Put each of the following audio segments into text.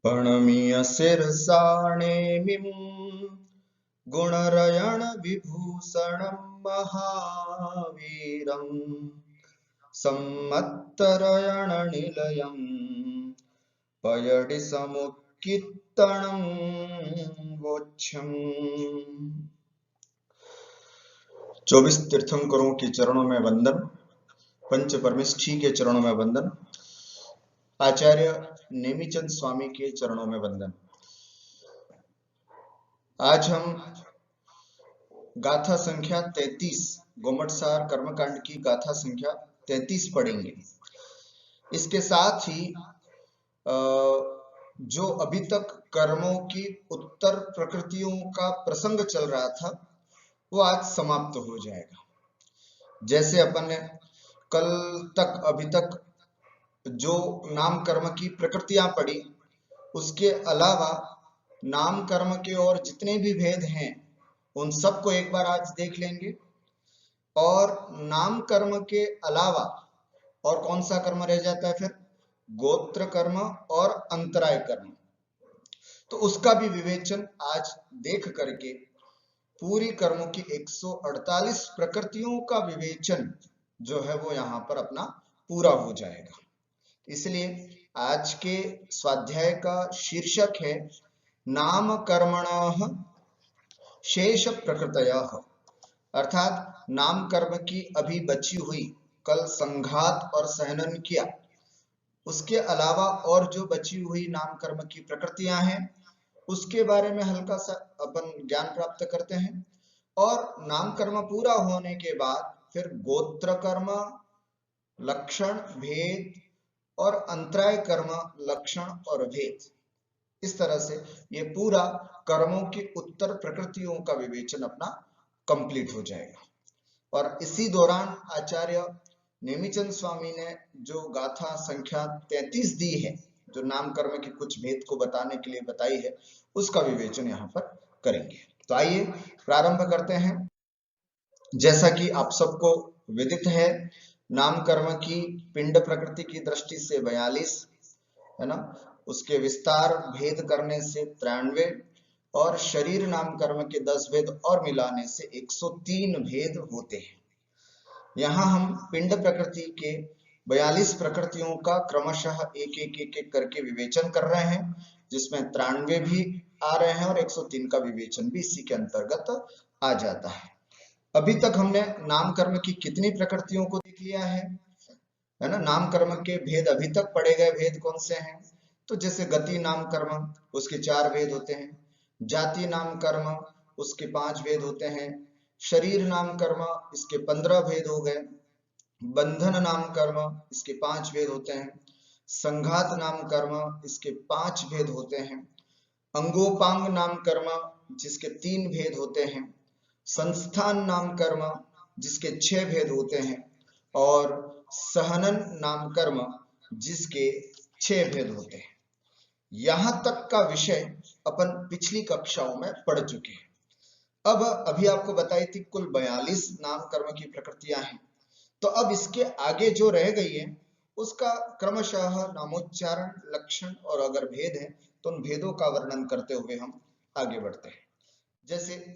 प्रणम्य शिरसा नेमिं गुणरयण विभूषणं महावीरम् सम्मत्तरयण निलयम् पयडि समुत्कीर्तनं वोच्छम्। 24 तीर्थंकरों के चरणों में वंदन, पंच परमेष्ठी के चरणों में वंदन, आचार्य नेमिचंद स्वामी के चरणों में वंदन। आज हम गाथा संख्या 33 गोमटसार कर्मकांड की गाथा संख्या 33 पढ़ेंगे। इसके साथ ही जो अभी तक कर्मों की उत्तर प्रकृतियों का प्रसंग चल रहा था वो आज समाप्त हो जाएगा। जैसे अपन ने कल तक अभी तक जो नाम कर्म की प्रकृतियां पढ़ी, उसके अलावा नाम कर्म के और जितने भी भेद हैं उन सबको एक बार आज देख लेंगे। और नाम कर्म के अलावा और कौन सा कर्म रह जाता है फिर? गोत्र कर्म और अंतराय कर्म। तो उसका भी विवेचन आज देख करके पूरी कर्मों की 148 प्रकृतियों का विवेचन जो है वो यहाँ पर अपना पूरा हो जाएगा। इसलिए आज के स्वाध्याय का शीर्षक है नाम कर्मणः शेष प्रकृतयः, अर्थात नाम कर्म की अभी बची हुई, कल संघात और सहनन किया, उसके अलावा और जो बची हुई नाम कर्म की प्रकृतियां हैं उसके बारे में हल्का सा अपन ज्ञान प्राप्त करते हैं। और नाम कर्म पूरा होने के बाद फिर गोत्र कर्म, लक्षण, भेद और अंतराय कर्म, लक्षण और भेद, इस तरह से ये पूरा कर्मों की उत्तर प्रकृतियों का विवेचन अपना कंप्लीट हो जाएगा। और इसी दौरान आचार्य नेमिचंद स्वामी ने जो गाथा संख्या 33 दी है, जो नाम कर्म के कुछ भेद को बताने के लिए बताई है, उसका विवेचन यहाँ पर करेंगे। तो आइए प्रारंभ करते हैं। जैसा कि आप सबको विदित है, नाम कर्म की पिंड प्रकृति की दृष्टि से 42 है ना, उसके विस्तार भेद करने से 93 और शरीर नाम कर्म के 10 भेद और मिलाने से 103 भेद होते हैं। यहाँ हम पिंड प्रकृति के 42 प्रकृतियों का क्रमशः एक एक करके विवेचन कर रहे हैं, जिसमें 93 भी आ रहे हैं और 103 का विवेचन भी इसी के अंतर्गत आ जाता है। अभी तक हमने नाम कर्म की कितनी प्रकृतियों को देख लिया है ना? नाम कर्म के भेद अभी तक पढ़े गए भेद कौन से हैं? तो जैसे गति नाम कर्म, उसके 4 भेद होते हैं। जाति नाम कर्म, उसके 5 भेद होते हैं। शरीर नाम कर्म, इसके 15 भेद हो गए। बंधन नाम कर्म, इसके 5 भेद होते हैं। संघात नाम कर्म, इसके 5 भेद होते हैं। अंगोपांग नाम कर्म, जिसके 3 भेद होते हैं। संस्थान नाम कर्म, जिसके 6 भेद होते हैं। और सहनन नाम कर्म, जिसके 6 भेद होते हैं। यहां तक का विषय अपन पिछली कक्षाओं में पढ़ चुके हैं। अब अभी आपको बताई थी कुल 42 नाम कर्म की प्रकृतियां हैं। तो अब इसके आगे जो रह गई है उसका क्रमशः नामोच्चारण, लक्षण और अगर भेद है तो उन भेदों का वर्णन करते हुए हम आगे बढ़ते हैं। जैसे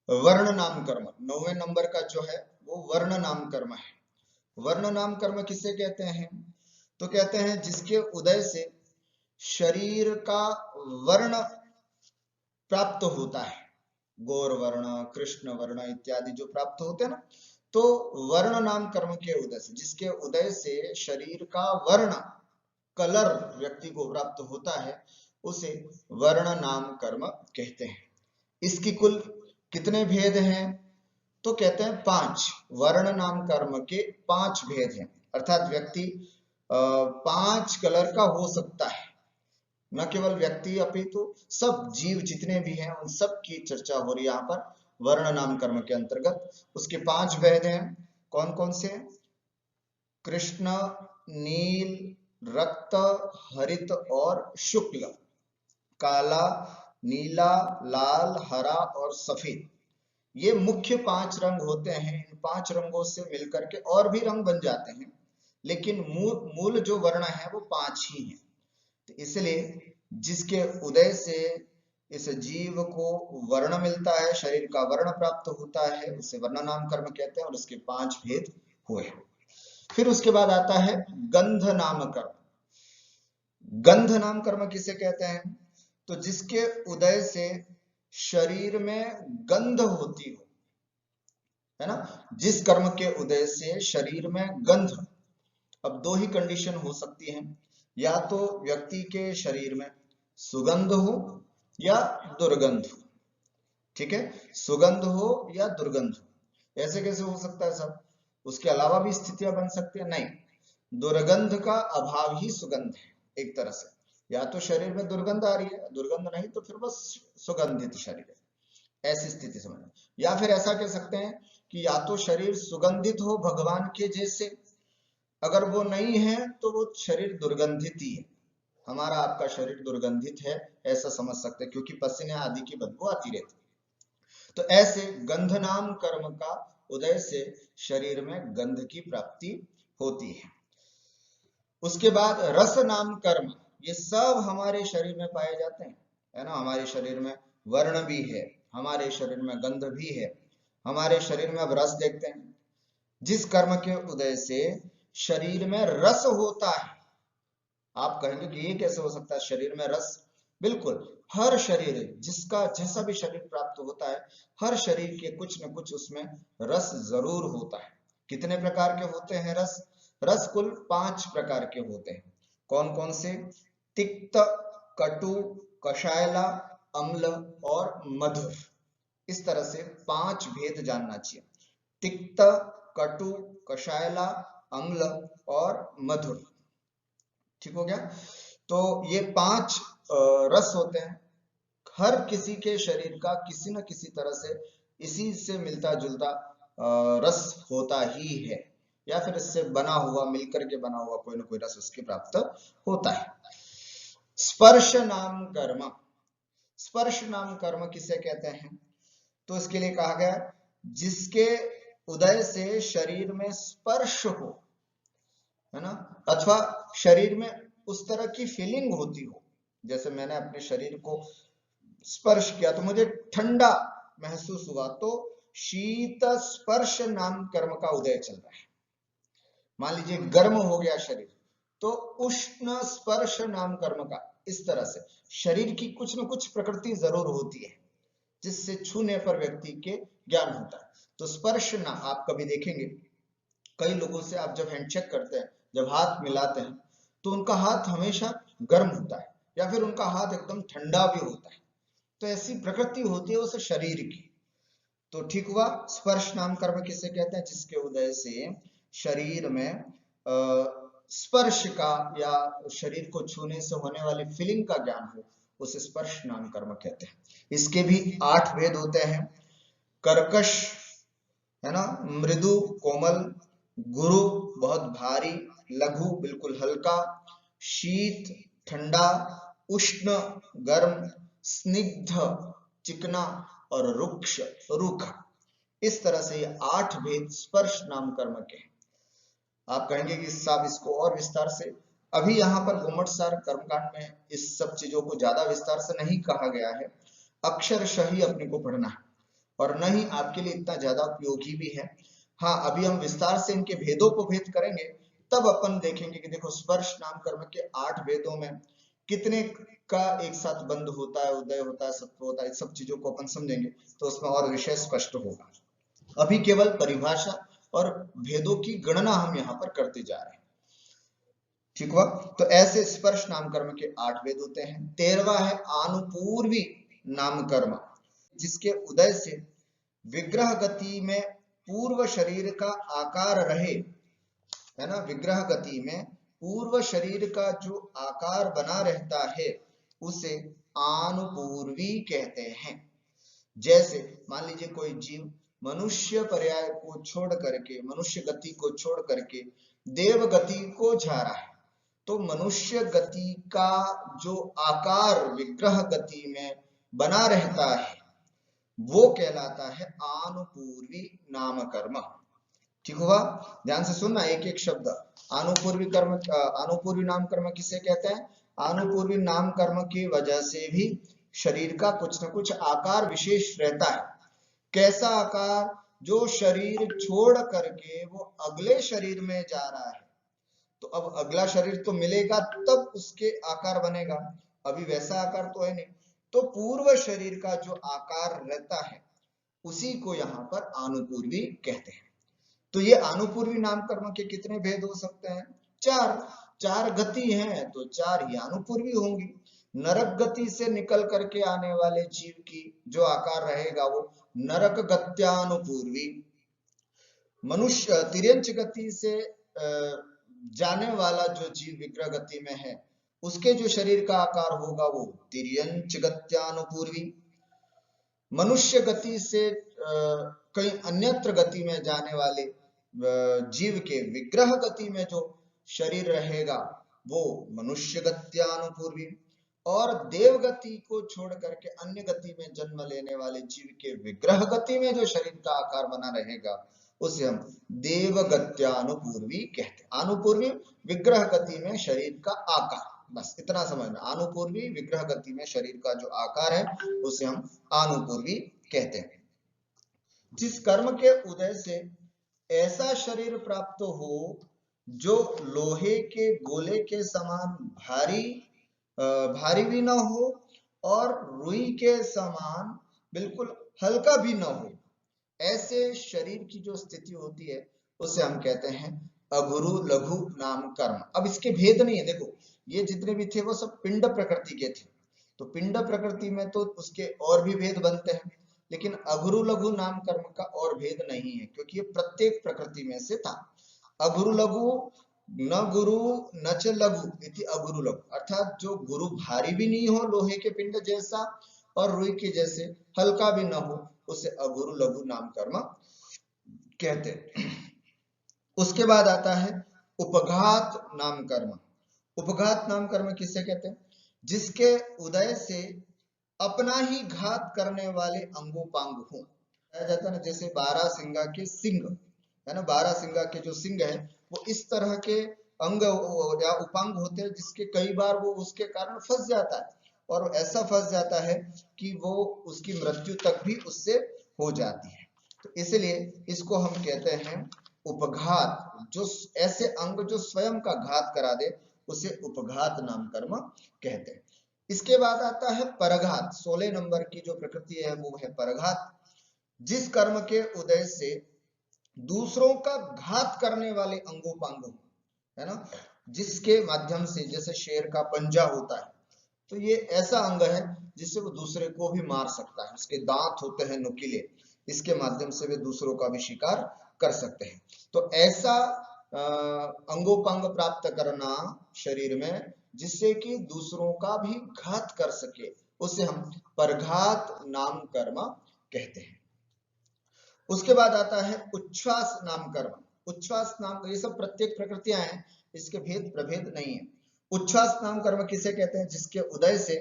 वर्ण नाम कर्म 9वें नंबर का जो है वो वर्ण नाम कर्म है। वर्ण नाम कर्म किसे कहते हैं? तो कहते हैं जिसके उदय से शरीर का वर्ण प्राप्त होता है। गौर वर्ण, कृष्ण वर्ण इत्यादि जो प्राप्त होते हैं ना, तो वर्ण नाम कर्म के उदय से, जिसके उदय से शरीर का वर्ण, कलर व्यक्ति को प्राप्त होता है, उसे वर्ण नाम कर्म कहते हैं। इसकी कुल कितने भेद हैं? तो कहते हैं 5। वर्ण नाम कर्म के 5 भेद हैं, अर्थात व्यक्ति 5 कलर का हो सकता है। न केवल व्यक्ति अपितु सब जीव जितने भी हैं उन सब की चर्चा हो रही है यहाँ पर वर्ण नाम कर्म के अंतर्गत। उसके 5 भेद हैं। कौन कौन से? कृष्ण, नील, रक्त, हरित और शुक्ल। काला, नीला, लाल, हरा और सफेद, ये मुख्य 5 रंग होते हैं। इन 5 रंगों से मिलकर के और भी रंग बन जाते हैं, लेकिन मूल जो वर्ण है वो 5 ही है। तो इसलिए जिसके उदय से इस जीव को वर्ण मिलता है, शरीर का वर्ण प्राप्त होता है, उसे वर्ण नाम कर्म कहते हैं और उसके 5 भेद हुए। फिर उसके बाद आता है गंध नाम कर्म। गंध नाम कर्म किसे कहते हैं? तो जिसके उदय से शरीर में गंध होती हो, है ना, जिस कर्म के उदय से शरीर में गंध। अब 2 ही कंडीशन हो सकती है, या तो व्यक्ति के शरीर में सुगंध हो या दुर्गंध हो। ठीक है, सुगंध हो या दुर्गंध हो। ऐसे कैसे हो सकता है सब? उसके अलावा भी स्थितियां बन सकती है? नहीं, दुर्गंध का अभाव ही सुगंध है एक तरह से। या तो शरीर में दुर्गंध आ रही है, दुर्गंध नहीं तो फिर बस सुगंधित शरीर है, ऐसी स्थिति समझ। या फिर ऐसा कह सकते हैं कि या तो शरीर सुगंधित हो भगवान के जैसे, अगर वो नहीं है तो वो शरीर दुर्गंधित ही है। हमारा आपका शरीर दुर्गंधित है ऐसा समझ सकते हैं, क्योंकि पसीने आदि की बदबू आती रहती। तो ऐसे गंध नाम कर्म का उदय से शरीर में गंध की प्राप्ति होती है। उसके बाद रस नाम कर्म, ये सब हमारे शरीर में पाए जाते हैं, है ना। हमारे शरीर में वर्ण भी है, हमारे शरीर में गंध भी है, हमारे शरीर में अब रस देखते हैं। जिस कर्म के उदय से शरीर में रस होता है, आप कहेंगे कि ये कैसे हो सकता है शरीर में रस? बिल्कुल, हर शरीर, जिसका जैसा भी शरीर प्राप्त होता है, हर शरीर के कुछ न कुछ उसमें रस जरूर होता है। कितने प्रकार के होते हैं रस? रस कुल 5 प्रकार के होते हैं। कौन कौन से? तिक्त, कटु, कषायला, अम्ल और मधुर। इस तरह से 5 भेद जानना चाहिए। तिक्त, कटु, कषायला, अम्ल और मधुर। ठीक हो गया। तो ये 5 रस होते हैं। हर किसी के शरीर का किसी न किसी तरह से इसी से मिलता जुलता रस होता ही है, या फिर इससे बना हुआ, मिलकर के बना हुआ कोई ना कोई रस उसके प्राप्त होता है। स्पर्श नाम कर्म। स्पर्श नाम कर्म किसे कहते हैं? तो इसके लिए कहा गया जिसके उदय से शरीर में स्पर्श हो, है ना, अथवा शरीर में उस तरह की फीलिंग होती हो। जैसे मैंने अपने शरीर को स्पर्श किया तो मुझे ठंडा महसूस हुआ, तो शीत स्पर्श नाम कर्म का उदय चल रहा है। मान लीजिए गर्म हो गया शरीर, तो उष्ण स्पर्श नाम कर्म का, इस तरह से शरीर की कुछ न कुछ प्रकृति जरूर होती है जिससे छूने पर व्यक्ति के ज्ञान होता है। तो स्पर्श ना, आप कभी देखेंगे कई लोगों से आप जब हैंडशेक करते हैं, जब हाथ मिलाते हैं, तो उनका हाथ हमेशा गर्म होता है या फिर उनका हाथ एकदम ठंडा भी होता है। तो ऐसी प्रकृति होती है उस शरीर की। तो ठीक हुआ, स्पर्श नाम कर्म किसे कहते हैं? जिसके उदय से शरीर में स्पर्श का या शरीर को छूने से होने वाली फीलिंग का ज्ञान हो, उसे स्पर्श नाम कर्म कहते हैं। इसके भी 8 भेद होते हैं। कर्कश, है ना, मृदु कोमल, गुरु बहुत भारी, लघु बिल्कुल हल्का, शीत ठंडा, उष्ण गर्म, स्निग्ध चिकना और रुक्ष रूखा। इस तरह से ये 8 भेद स्पर्श नाम कर्म के हैं। आप कहेंगे कि साहब इसको और विस्तार से, अभी यहाँ पर गुम्मटसार कर्मकांड में इस सब चीजों को ज्यादा विस्तार से नहीं कहा गया है, अक्षरशः ही अपने को पढ़ना है और न ही आपके लिए इतना ज्यादा उपयोगी भी है। हाँ, अभी हम विस्तार से इनके भेदों को भेद करेंगे, तब अपन देखेंगे कि देखो स्पर्श नाम कर्म के 8 भेदों में कितने का एक साथ बंद होता है, उदय होता है, सत्व होता है, सब चीजों को अपन समझेंगे तो उसमें और विषय स्पष्ट होगा। अभी केवल परिभाषा और भेदों की गणना हम यहाँ पर करते जा रहे हैं। ठीक हुआ। तो ऐसे स्पर्श नाम कर्म के 8 भेद होते हैं। 13वां है आनुपूर्वी नाम कर्म, जिसके उदय से विग्रह गति में पूर्व शरीर का आकार रहे, है ना, विग्रह गति में पूर्व शरीर का जो आकार बना रहता है उसे आनुपूर्वी कहते हैं। जैसे मान लीजिए कोई जीव मनुष्य पर्याय को छोड़ करके, मनुष्य गति को छोड़ करके देव गति को जा रहा है, तो मनुष्य गति का जो आकार विग्रह गति में बना रहता है वो कहलाता है आनुपूर्वी नाम कर्म। ठीक हुआ, ध्यान से सुनना एक एक शब्द। अनुपूर्वी कर्म, अनुपूर्वी नाम कर्म किसे कहते हैं? अनुपूर्वी नाम कर्म की वजह से भी शरीर का कुछ न कुछ आकार विशेष रहता है। कैसा आकार? जो शरीर छोड़ करके वो अगले शरीर में जा रहा है, तो अब अगला शरीर तो मिलेगा तब उसके आकार बनेगा, अभी वैसा आकार तो है नहीं। तो पूर्व शरीर का जो आकार रहता है उसी को यहाँ पर अनुपूर्वी कहते हैं। तो ये अनुपूर्वी नाम कर्म के कितने भेद हो सकते हैं? चार। चार गति हैं तो चार ही अनुपूर्वी होंगी। नरक गति से निकल करके आने वाले जीव की जो आकार रहेगा वो नरक गत्यानुपूर्वी। मनुष्य तिर्यंच गति से जाने वाला जो जीव विग्रह गति में है उसके जो शरीर का आकार होगा वो तिर्यंच गत्यानुपूर्वी। मनुष्य गति से कहीं अन्यत्र गति में जाने वाले जीव के विग्रह गति में जो शरीर रहेगा वो मनुष्य गत्यानुपूर्वी। और देव गति को छोड़ करके अन्य गति में जन्म लेने वाले जीव के विग्रह गति में जो शरीर का आकार बना रहेगा उसे हम देवगत्यानुपूर्वी कहते हैं। अनुपूर्वी विग्रह गति में शरीर का आकार, बस इतना समझना। अनुपूर्वी विग्रह गति में शरीर का जो आकार है उसे हम अनुपूर्वी कहते हैं। जिस कर्म के उदय से ऐसा शरीर प्राप्त हो जो लोहे के गोले के समान भारी भी न हो और रुई के समान बिल्कुल हल्का भी न हो, ऐसे शरीर की जो स्थिति होती है उसे हम कहते हैं अगुरु लघु नाम कर्म। अब इसके भेद नहीं है, देखो ये जितने भी थे वो सब पिंड प्रकृति के थे, तो पिंड प्रकृति में तो उसके और भी भेद बनते हैं, लेकिन अगुरु लघु नाम कर्म का और भेद नहीं है क्योंकि ये प्रत्येक प्रकृति में से था। अगुरु लघु न गुरु न च लघु इति अगुरु लघु, अर्थात जो गुरु भारी भी नहीं हो लोहे के पिंड जैसा और रुई के जैसे हल्का भी न हो उसे अगुरु लघु नाम कर्म कहते हैं। उसके बाद आता है उपघात नाम कर्म। उपघात नाम कर्म किसे कहते हैं? जिसके उदय से अपना ही घात करने वाले अंगोपांग हो। कहा जाता है ना, जैसे बारहसिंगा के सिंग है ना, बारहसिंगा के जो सिंग है वो इस तरह के अंग या उपांग होते हैं जिसके कई बार वो उसके कारण फंस जाता है और ऐसा फंस जाता है कि वो उसकी मृत्यु तक भी उससे हो जाती है। तो इसलिए इसको हम कहते हैं उपघात। जो ऐसे अंग जो स्वयं का घात करा दे उसे उपघात नाम कर्म कहते हैं। इसके बाद आता है परघात। 16 नंबर की जो प्रकृति है वो है परघात। जिस कर्म के उदय से दूसरों का घात करने वाले अंगोपांग है ना, जिसके माध्यम से, जैसे शेर का पंजा होता है तो ये ऐसा अंग है जिससे वो दूसरे को भी मार सकता है, उसके दांत होते हैं नुकीले, इसके माध्यम से वे दूसरों का भी शिकार कर सकते हैं। तो ऐसा अंगोपांग प्राप्त करना शरीर में जिससे कि दूसरों का भी घात कर सके उसे हम परघात नाम कर्म कहते हैं। उसके बाद आता है उच्छ्वास नाम कर्म। उच्छ्वास नाम, ये सब प्रत्येक प्रकृतियां हैं, इसके भेद प्रभेद नहीं है। उच्छ्वास नाम कर्म किसे कहते हैं? जिसके उदय से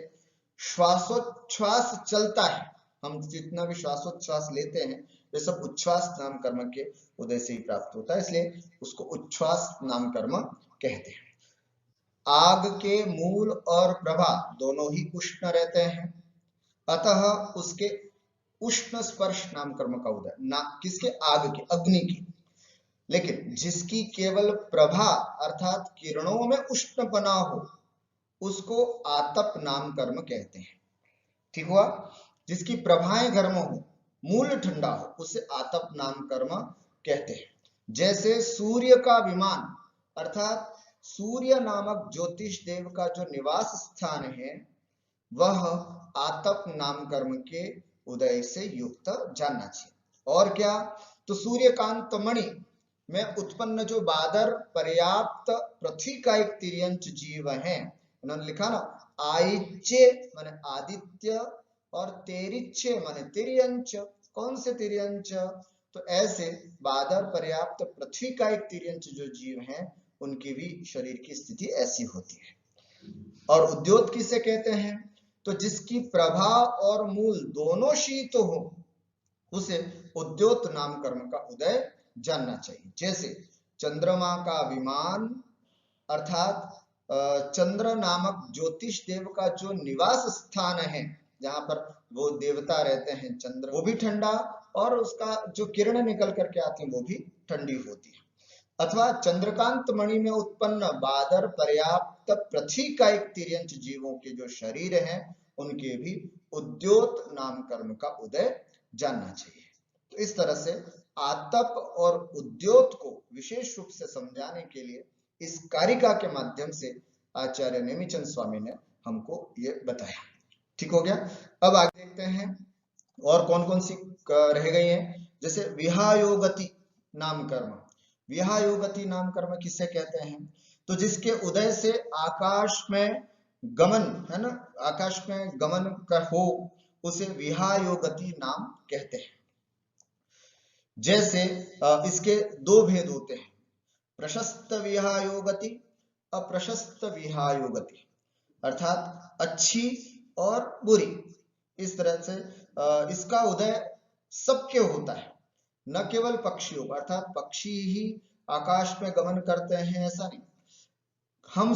श्वासोच्छ्वास चलता है, हम जितना भी श्वासोच्छ्वास लेते हैं ये सब उच्छ्वास नाम कर्म के उदय से ही प्राप्त होता है, इसलिए उसको उच्छ्वास नाम कर्म कहते हैं। आग के मूल और प्रभा दोनों ही उष्ण रहते हैं, अतः उसके उष्ण स्पर्श नाम कर्म का उदय, ना किसके? आग के, अग्नि की। लेकिन जिसकी केवल प्रभा अर्थात किरणों में उष्णपना हो उसको आतप नाम कर्म कहते हैं। ठीक हुआ? जिसकी प्रभाएं गर्म हो, मूल ठंडा हो, उसे आतप नाम कर्म कहते हैं। जैसे सूर्य का विमान अर्थात सूर्य नामक ज्योतिष देव का जो निवास स्थान है वह आतप नाम कर्म के उदय से युक्त जानना चाहिए। और क्या? तो सूर्यकांत मणि में उत्पन्न जो बादर पर्याप्त पृथ्वी का एक तिर्यंच जीव है, उन्होंने लिखा ना, आइच्चे माने आदित्य और तेरिच्चे माने तिर्यंच। कौन से तिर्यंच? तो ऐसे बादर पर्याप्त पृथ्वी का एक तिर्यंच जो जीव हैं उनकी भी शरीर की स्थिति ऐसी होती है। और उद्योत किसे कहते हैं? तो जिसकी प्रभा और मूल दोनों शीत हो उसे उद्योत नाम कर्म का उदय जानना चाहिए। जैसे चंद्रमा का विमान अर्थात चंद्र नामक ज्योतिष देव का जो निवास स्थान है, जहां पर वो देवता रहते हैं चंद्र, वो भी ठंडा और उसका जो किरण निकल करके आती है वो भी ठंडी होती है। अथवा चंद्रकांत मणि में उत्पन्न बादर पर्याप्त पृथ्वी का एक तिर्यंच जीवों के जो शरीर हैं उनके भी उद्योत नाम कर्म का उदय जानना चाहिए। तो इस तरह से आतप और उद्योत को विशेष रूप से समझाने के लिए इस कारिका के माध्यम से आचार्य नेमिचंद स्वामी ने हमको ये बताया। ठीक हो गया। अब आगे देखते हैं और कौन कौन सी रह गई हैं। जैसे विहायोगति नाम कर्म। विहायोगति नाम कर्म किसे कहते हैं? तो जिसके उदय से आकाश में गमन है ना, आकाश में गमन कर हो उसे विहायोगति नाम कहते हैं। जैसे इसके दो भेद होते हैं, प्रशस्त विहायोगति, अप्रशस्त विहायोगति, अर्थात अच्छी और बुरी। इस तरह से इसका उदय सबके होता है, न केवल पक्षियों का, अर्थात पक्षी ही आकाश में गमन करते हैं ऐसा नहीं, हम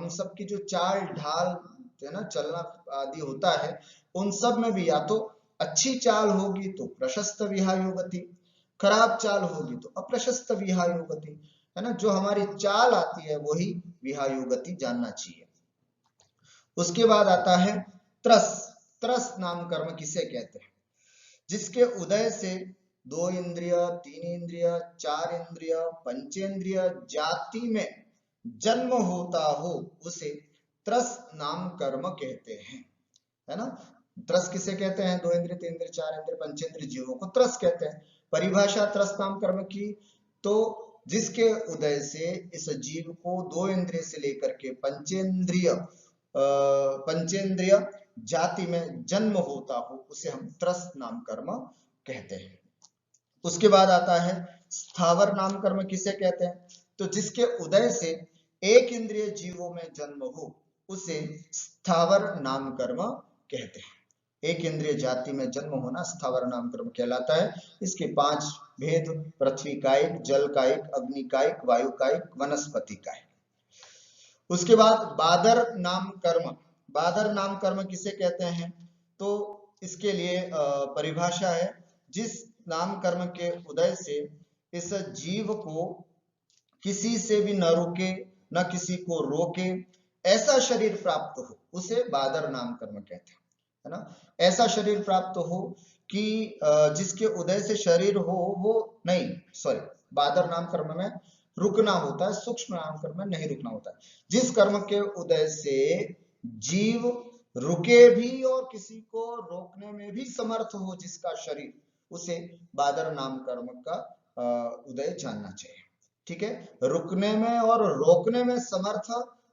सबकी जो चाल ढाल है ना, चलना आदि होता है, उन सब में भी या तो अच्छी चाल होगी तो प्रशस्त विहायोगति, खराब चाल होगी तो अप्रशस्त विहायोगति, है ना। जो हमारी चाल आती है वही विहायोगति जानना चाहिए। उसके बाद आता है त्रस। त्रस नाम कर्म किसे कहते हैं? जिसके उदय से 2 इंद्रिय, 3 इंद्रिय, 4 इंद्रिय, पंचेंद्रिय जाति में जन्म होता हो उसे त्रस नाम कर्म कहते हैं, है ना। त्रस किसे कहते हैं? 2 इंद्रिय, 3 इंद्रिय, 4 इंद्रिय, पंचेंद्रिय जीवों को त्रस कहते हैं। परिभाषा त्रस नाम कर्म की, तो जिसके उदय से इस जीव को 2 इंद्रिय से लेकर के पंचेंद्रिय जाति में जन्म होता हो उसे हम त्रस नाम कर्म कहते हैं। उसके बाद आता है स्थावर नाम कर्म किसे कहते हैं? तो जिसके उदय से 1 इंद्रिय जीवों में जन्म हो उसे स्थावर नाम कर्म कहते हैं। 1 इंद्रिय जाति में जन्म होना स्थावर नाम कर्म कहलाता है। इसके 5 भेद, पृथ्वी कायिक, जल कायिक, अग्नि कायिक, वायु कायिक, वनस्पति कायिक। उसके बाद बादर नाम कर्म। बादर नाम कर्म किसे कहते हैं? तो इसके लिए परिभाषा है, जिस नाम कर्म के उदय से इस जीव को किसी से भी न रोके न किसी को रोके ऐसा शरीर प्राप्त हो उसे बादर नाम कर्म कहते हैं, है ना। ऐसा शरीर प्राप्त हो कि जिसके उदय से शरीर हो वो नहीं, सॉरी, बादर नाम कर्म में रुकना होता है, सूक्ष्म नाम कर्म में नहीं रुकना होता है। जिस कर्म के उदय से जीव रुके भी और किसी को रोकने में भी समर्थ हो जिसका शरीर, उसे बादर नाम कर्म का उदय जानना चाहिए। ठीक है। रुकने में और रोकने में समर्थ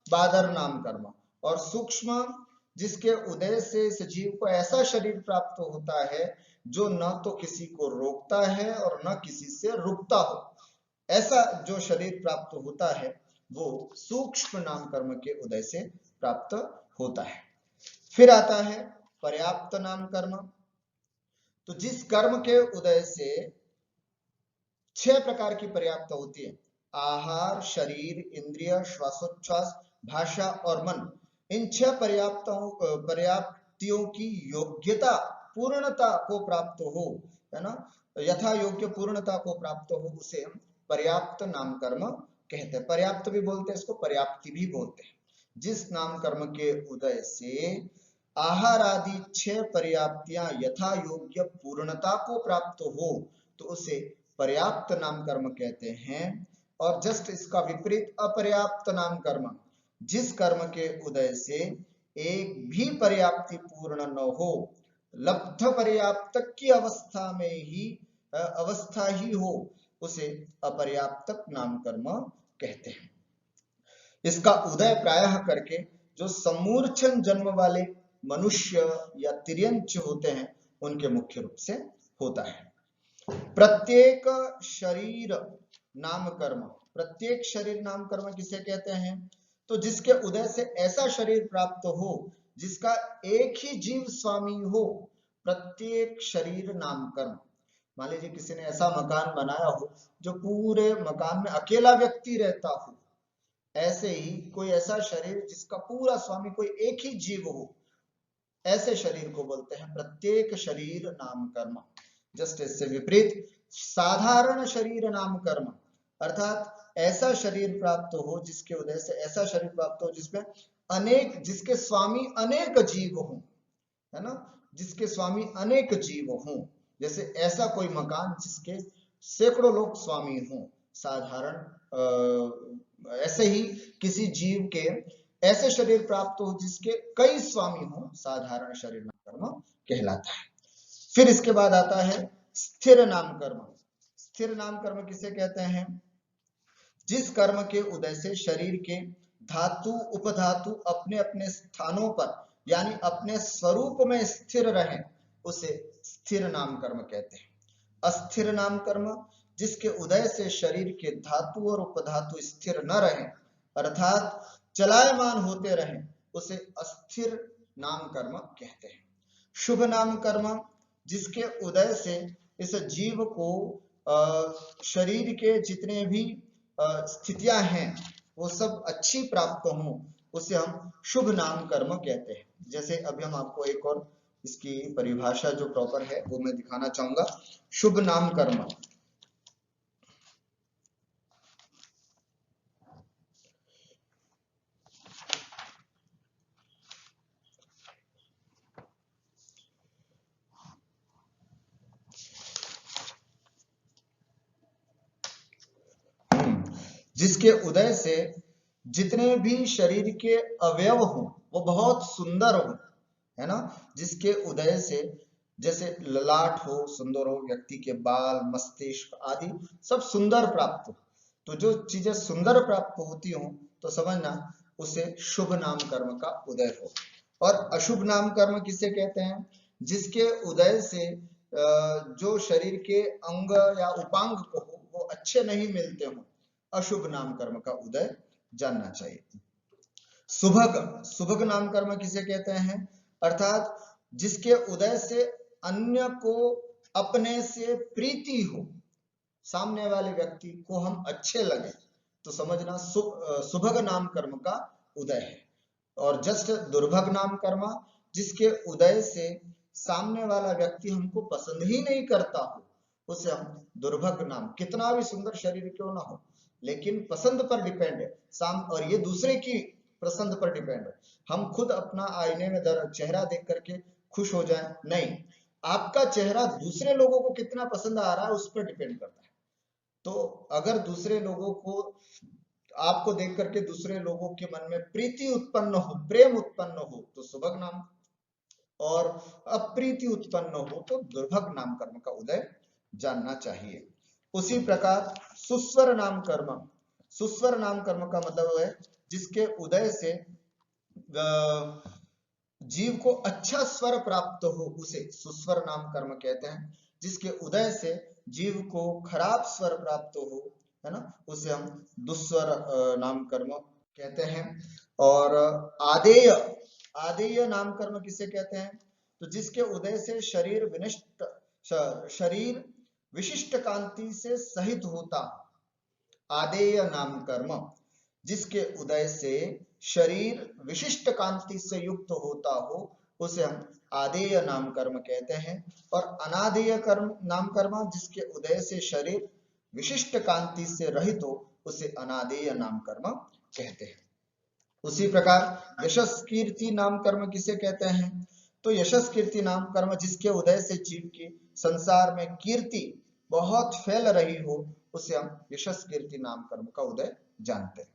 बादर नाम कर्म, और सूक्ष्म जिसके उदय से इस जीव को ऐसा शरीर प्राप्त होता है जो न तो किसी को रोकता है और न किसी से रुकता हो, ऐसा जो शरीर प्राप्त होता है वो सूक्ष्म नाम कर्म के उदय से प्राप्त होता है। फिर आता है पर्याप्त नाम कर्म। तो जिस कर्म के उदय से 6 प्रकार की पर्याप्त होती है, आहार, शरीर, इंद्रिय, श्वासोच्छ्वास, भाषा और मन, इन 6 पर्याप्तियों की योग्यता पूर्णता को प्राप्त हो, है ना, यथा योग्य पूर्णता को प्राप्त हो उसे हम पर्याप्त नाम कर्म कहते हैं। पर्याप्त भी बोलते हैं इसको, पर्याप्ति भी बोलते हैं। जिस नाम कर्म के उदय से आहार आदि 6 पर्याप्तियां यथा योग्य पूर्णता को प्राप्त हो तो उसे पर्याप्त नाम कर्म कहते हैं। और जस्ट इसका विपरीत अपर्याप्त नाम कर्म, जिस कर्म के उदय से एक भी पर्याप्ति पूर्ण न हो, लब्ध पर्याप्त की अवस्था ही हो, उसे अपर्याप्त नाम कर्म कहते हैं। इसका उदय प्रायः करके जो समूर्छन जन्म वाले मनुष्य या तिर्यंच होते हैं उनके मुख्य रूप से होता है। प्रत्येक शरीर नाम कर्म। प्रत्येक शरीर नाम कर्म किसे कहते हैं? तो जिसके उदय से ऐसा शरीर प्राप्त हो जिसका एक ही जीव स्वामी हो, प्रत्येक शरीर नाम कर्म। मान लीजिए किसी ने ऐसा मकान बनाया हो जो पूरे मकान में अकेला व्यक्ति रहता हो, ऐसे ही कोई ऐसा शरीर जिसका पूरा स्वामी कोई एक ही जीव हो, ऐसे शरीर को बोलते हैं प्रत्येक शरीर नाम कर्म। जस्ट इससे विपरीत साधारण शरीर नाम कर्म, अर्थात ऐसा शरीर प्राप्त हो जिसके उदय से, ऐसा शरीर प्राप्त हो जिसमें अनेक, जिसके स्वामी अनेक जीव हों, है ना, जिसके स्वामी अनेक जीव हों। जैसे ऐसा कोई मकान जिसके सैकड़ों लोग स्वामी हों, साधारण ऐसे ही किसी जीव के ऐसे शरीर प्राप्त हो जिसके कई स्वामी हों, साधारण शरीर नाम कर्म कहलाता है। फिर इसके बाद आता है स्थिर नाम कर्म। स्थिर नाम कर्म किसे कहते हैं? जिस कर्म के उदय से शरीर के धातु उपधातु अपने अपने स्थानों पर यानी अपने स्वरूप में स्थिर रहें, उसे स्थिर नाम कर्म कहते हैं। अस्थिर नाम कर्म जिसके उदय से शरीर के धातु और उपधातु स्थिर न रहें, अर्थात चलायमान होते रहें, उसे अस्थिर नाम कर्म कहते हैं। शुभ नाम कर्म जिसके उदय से इस जीव को शरीर के जितने भी स्थितियां हैं वो सब अच्छी प्राप्त हों, उसे हम शुभ नाम कर्म कहते हैं। जैसे अभी हम आपको एक और इसकी परिभाषा जो प्रॉपर है वो मैं दिखाना चाहूंगा। शुभ नाम कर्म, जिसके उदय से जितने भी शरीर के अवयव हों वो बहुत सुंदर हो, है ना, जिसके उदय से जैसे ललाट हो, सुंदर हो, व्यक्ति के बाल, मस्तिष्क आदि सब सुंदर प्राप्त हो। तो जो चीजें सुंदर प्राप्त होती हो तो समझना उसे शुभ नाम कर्म का उदय हो। और अशुभ नाम कर्म किसे कहते हैं? जिसके उदय से जो शरीर के अंग या उपांग को हो वो अच्छे नहीं मिलते हो, अशुभ नाम कर्म का उदय जानना चाहिए। सुभग, सुभग नाम कर्म किसे कहते हैं? अर्थात जिसके उदय से अन्य को अपने से प्रीति हो, सामने वाले व्यक्ति को हम अच्छे लगे, तो समझना सुभग नाम कर्म का उदय है। और जस्ट दुर्भग नाम कर्म जिसके उदय से सामने वाला व्यक्ति हमको पसंद ही नहीं करता हो, उसे हम दुर्भग नाम, कितना भी सुंदर शरीर क्यों ना हो लेकिन पसंद पर डिपेंड है, और ये दूसरे की पसंद पर डिपेंड है। हम खुद अपना आईने में चेहरा देख करके खुश हो जाए, नहीं, आपका चेहरा दूसरे लोगों को कितना पसंद आ रहा है उस पर डिपेंड करता है। तो अगर दूसरे लोगों को, आपको देख करके दूसरे लोगों के मन में प्रीति उत्पन्न हो, प्रेम उत्पन्न हो तो सुभग नाम, और अप्रीति उत्पन्न हो तो दुर्भग नाम कर्म का उदय जानना चाहिए। उसी प्रकार सुस्वर नाम कर्म, सुस्वर नाम कर्म का मतलब है जिसके उदय से जीव को अच्छा स्वर प्राप्त हो, उसे सुस्वर नाम कर्म कहते हैं। जिसके उदय से जीव को खराब स्वर प्राप्त हो, है ना, उसे हम दुस्वर नाम कर्म कहते हैं। और आदेय, आदेय नाम कर्म किसे कहते हैं? तो जिसके उदय से शरीर विनिष्ट, शरीर विशिष्ट कांति से सहित होता, आदेय नाम कर्म जिसके उदय से शरीर विशिष्ट कांति से युक्त होता हो, उसे हम आदेय नाम कर्म कहते हैं। और अनादेय कर्म नाम कर्म जिसके उदय से शरीर विशिष्ट कांति से रहित हो, उसे अनादेय नाम कर्म कहते हैं। उसी प्रकार यशस कीर्ति नाम कर्म किसे कहते हैं? तो यशस कीर्ति नाम कर्म जिसके उदय से जीव की संसार में कीर्ति बहुत फैल रही हो, उसे हम यशस कीर्ति नाम कर्म का उदय जानते हैं।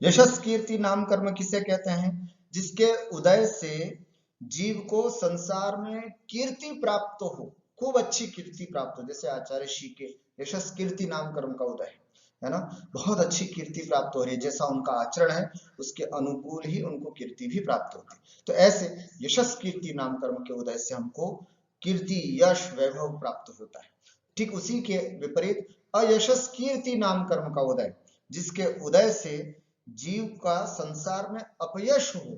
यशस कीर्ति नाम कर्म किसे कहते हैं? जिसके उदय से जीव को संसार में कीर्ति प्राप्त हो, खूब अच्छी कीर्ति प्राप्त हो। जैसे आचार्य श्री के यशस कीर्ति नाम कर्म का उदय है ना, बहुत अच्छी कीर्ति प्राप्त हो रही है, जैसा उनका आचरण है उसके अनुकूल ही उनको कीर्ति भी प्राप्त होती है। तो ऐसे यशस कीर्ति नाम कर्म के उदय से हमको कीर्ति, यश, वैभव प्राप्त होता है। ठीक उसी के विपरीत अयशस कीर्ति नाम कर्म का उदय, जिसके उदय से जीव का संसार में अपयश हो,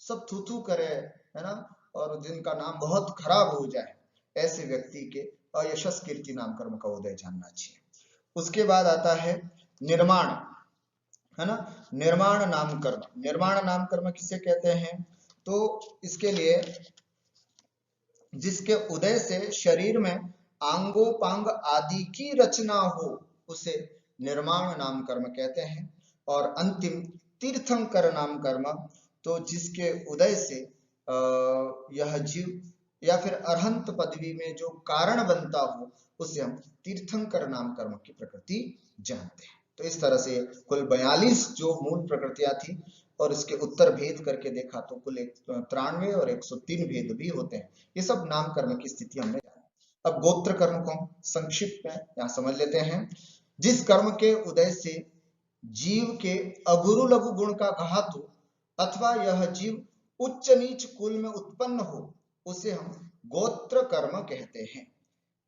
सब थू थू करे, है ना, और जिनका नाम बहुत खराब हो जाए, ऐसे व्यक्ति के अयशस कीर्ति नाम कर्म का उदय जानना चाहिए। उसके बाद आता है निर्माण, है ना, निर्माण नाम कर्म। निर्माण नाम कर्म किसे कहते हैं? तो इसके लिए जिसके उदय से शरीर में आंगोपांग आदि की रचना हो उसे निर्माण नाम कर्म कहते हैं। और अंतिम तीर्थंकर नाम कर्म, तो जिसके उदय से यह जीव या फिर अरहंत पदवी में जो कारण बनता हो उसे हम तीर्थंकर नाम कर्म की प्रकृति जानते हैं। तो इस तरह से कुल 42 जो मूल प्रकृतियां थी और इसके उत्तर भेद करके देखा तो कुल 93 और 103 भेद भी होते हैं। ये सब नाम कर्म की स्थिति हमने जानी। अब गोत्र कर्म को हम संक्षिप्त में यहाँ समझ लेते हैं। जिस कर्म के उदय से जीव के अगुरु लघु गुण का घात हो अथवा यह जीव उच्च नीच कुल में उत्पन्न हो उसे हम गोत्र कर्म कहते हैं।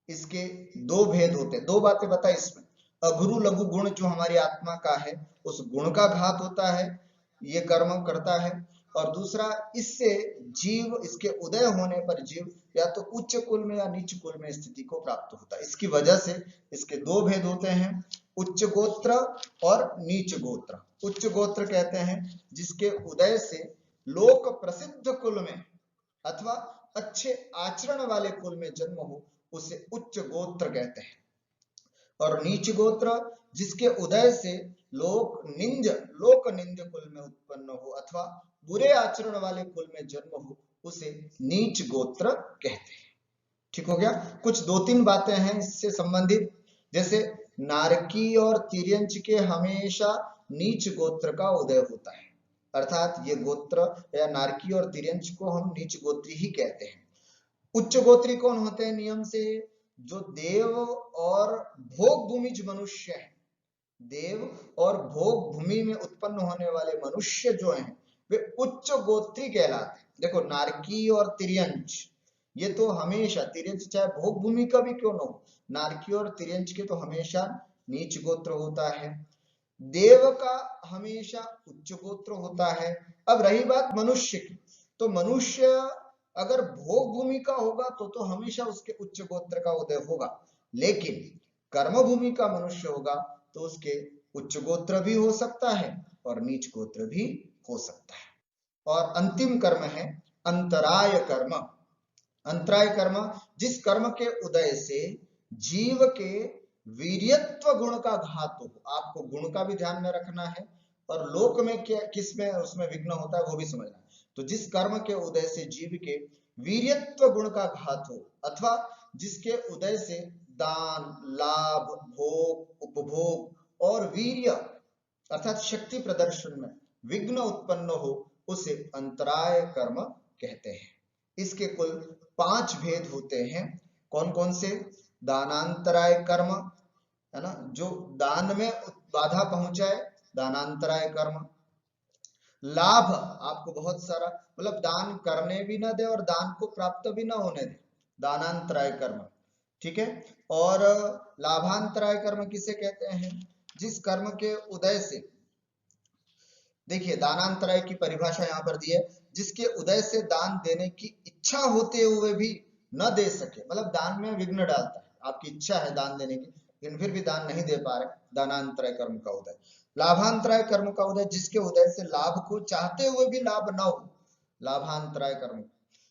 इसके दो भेद होते हैं, दो बातें बताई इसमें। अगुरु लघु गुण जो हमारी आत्मा का है उस गुण का घात होता है, ये कर्म करता है। और दूसरा, इससे जीव, इसके उदय होने पर जीव या तो उच्च कुल में या नीच कुल में स्थिति को प्राप्त होता है। इसकी वजह से इसके दो भेद होते हैं, उच्च गोत्र और नीच गोत्र। उच्च गोत्र कहते हैं जिसके उदय से लोक प्रसिद्ध कुल में अथवा अच्छे आचरण वाले कुल में जन्म हो उसे उच्च गोत्र कहते हैं। और नीच गोत्र जिसके उदय से लोक निंद कुल में उत्पन्न हो अथवा बुरे आचरण वाले कुल में जन्म हो उसे नीच गोत्र कहते हैं। ठीक हो गया। कुछ 2-3 बातें हैं इससे संबंधित, जैसे नारकी और तिर्यंच के हमेशा नीच गोत्र का उदय होता है, अर्थात ये गोत्र या नारकी और तिर्यंच को हम नीच गोत्री ही कहते हैं। उच्च गोत्री कौन होते हैं? नियम से जो देव और भोग भूमिज मनुष्य हैं, देव और भोग भूमि में उत्पन्न होने वाले मनुष्य जो हैं वे उच्च गोत्री कहलाते हैं। देखो, नारकी और तिर्यंच ये तो हमेशा, तिर्यंच चाहे भोग भूमि का भी क्यों न हो, नारकी और तिर्यंच के तो हमेशा नीच गोत्र होता है। देव का हमेशा उच्च गोत्र होता है। अब रही बात मनुष्य की, तो मनुष्य अगर भोग भूमि का होगा तो हमेशा उसके उच्च गोत्र का उदय होगा, लेकिन कर्म भूमि का मनुष्य होगा तो उसके उच्च गोत्र भी हो सकता है और नीच गोत्र भी हो सकता है। और अंतिम कर्म है अंतराय कर्म। अंतराय कर्म जिस कर्म के उदय से जीव के वीर्यत्व गुण का घात हो। आपको गुण का भी ध्यान में रखना है और लोक में क्या किसमें उसमें विघ्न होता है वो भी समझना है। तो जिस कर्म के उदय से जीव के वीर्यत्व गुण का घात हो अथवा जिसके उदय से दान, लाभ, भोग, उपभोग और वीर्य अर्थात शक्ति प्रदर्शन में विघ्न उत्पन्न हो उसे अंतराय कर्म कहते हैं। इसके कुल 5 भेद होते हैं। कौन कौन से? दानांतराय कर्म, है ना, जो दान में बाधा पहुंचाए, दानांतराय कर्म। लाभ आपको बहुत सारा, मतलब दान करने भी ना दे और दान को प्राप्त भी ना होने दे, दानांतराय कर्म। ठीक है। और लाभांतराय कर्म किसे कहते हैं? जिस कर्म के उदय से, देखिए दानांतराय की परिभाषा यहाँ पर दी है, जिसके उदय से दान देने की इच्छा होते हुए भी न दे सके, मतलब दान में विघ्न डालता है, आपकी इच्छा है दान देने की लेकिन फिर भी दान नहीं दे पा रहे, दानांतराय कर्म का उदय। लाभांतराय कर्म का उदय जिसके उदय से लाभ को चाहते हुए भी लाभ न हो, लाभांतराय कर्म।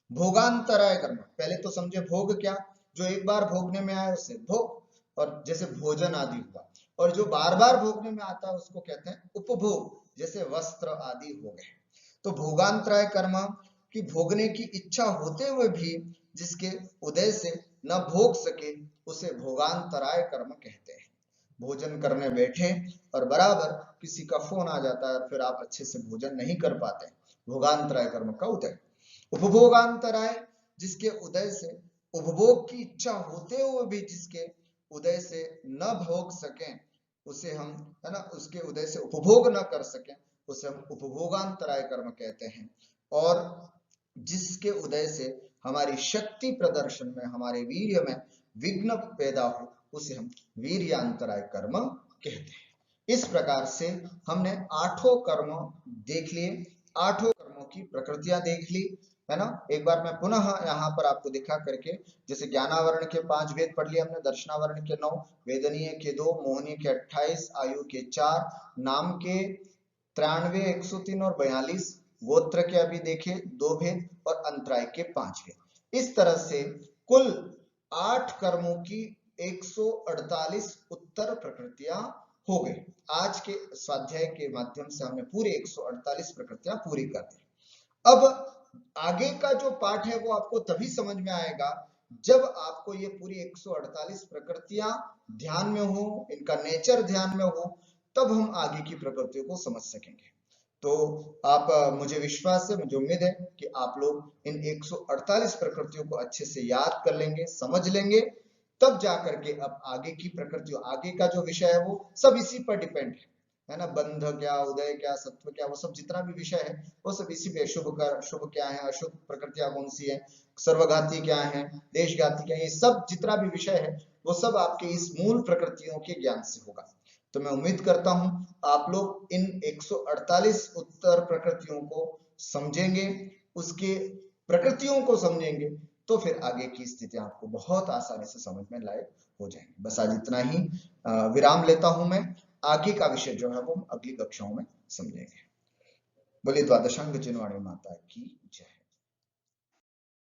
भोगांतराय कर्म, पहले तो समझे भोग क्या, जो एक बार भोगने में आए उससे भोग, और जैसे भोजन आदि हुआ, और जो बार बार भोगने में आता है उसको कहते हैं उपभोग, जैसे वस्त्र आदि हो गए। तो भोगांतराय कर्म की भोगने की इच्छा होते हुए भी जिसके उदय से न भोग सके उसे भोगांतराय कर्म कहते हैं। भोजन करने बैठे और बराबर किसी का फोन आ जाता है और फिर आप अच्छे से भोजन नहीं कर पाते, भोगांतराय कर्म का उदय। उपभोगांतराय जिसके उदय से उपभोग की इच्छा होते हुए भी जिसके उदय से न भोग सके उसे हम, है ना, उसके उदय से उपभोग न कर सके उसे हम उपभोगांतराय कर्म कहते हैं। और जिसके उदय से हमारी शक्ति प्रदर्शन में, हमारे वीर्य में विघ्न पैदा हो उसे हम वीर्यांतराय कर्म कहते हैं। इस प्रकार से हमने 8 कर्म देख लिए, 8 कर्मों की प्रकृतियां देख ली, है ना। एक बार मैं पुनः यहाँ पर आपको दिखा करके, जैसे ज्ञानावरण के 5 भेद पढ़ लिए हमने, दर्शनावरण के 9, वेदनीय के 2, मोहनीय के 28, आयु के 4, नाम के 93, 103 और 42, गोत्र के अभी देखे 2 भेद और अंतराय के 5 भेद। इस तरह से कुल 8 कर्मों की 148 उत्तर प्रकृतियां हो गई। आज के स्वाध्याय के माध्यम से हमने पूरे 148 प्रकृतियां पूरी कर दी। अब आगे का जो पाठ है वो आपको तभी समझ में आएगा जब आपको ये पूरी 148 प्रकृतियां ध्यान में हो, इनका नेचर ध्यान में हो, तब हम आगे की प्रकृतियों को समझ सकेंगे। तो आप मुझे विश्वास है, मुझे उम्मीद है कि आप लोग इन 148 प्रकृतियों को अच्छे से याद कर लेंगे, समझ लेंगे, तब जाकर के अब आगे की प्रकृतियों, आगे का जो विषय है वो सब इसी पर डिपेंड है ना। बंध क्या, उदय क्या, सत्व क्या, वो सब जितना भी विषय है वो सब इसी पे। शुभ क्या है, अशुभ प्रकृतियां कौन सी है, सर्वघाती क्या है, देशघाती क्या है, ये सब जितना भी विषय है वो सब आपके इस मूल प्रकृतियों के ज्ञान से होगा। तो मैं उम्मीद करता हूं आप लोग इन 148 उत्तर प्रकृतियों को समझेंगे, उसके प्रकृतियों को समझेंगे, तो फिर आगे की स्थितियां आपको बहुत आसानी से समझ में लायक हो जाएंगी। बस आज इतना ही विराम लेता हूं मैं। आगे का विषय जो है वो अगली कक्षाओं में समझेंगे। बोलिए द्वादशांग जिनवाणी माता की जय।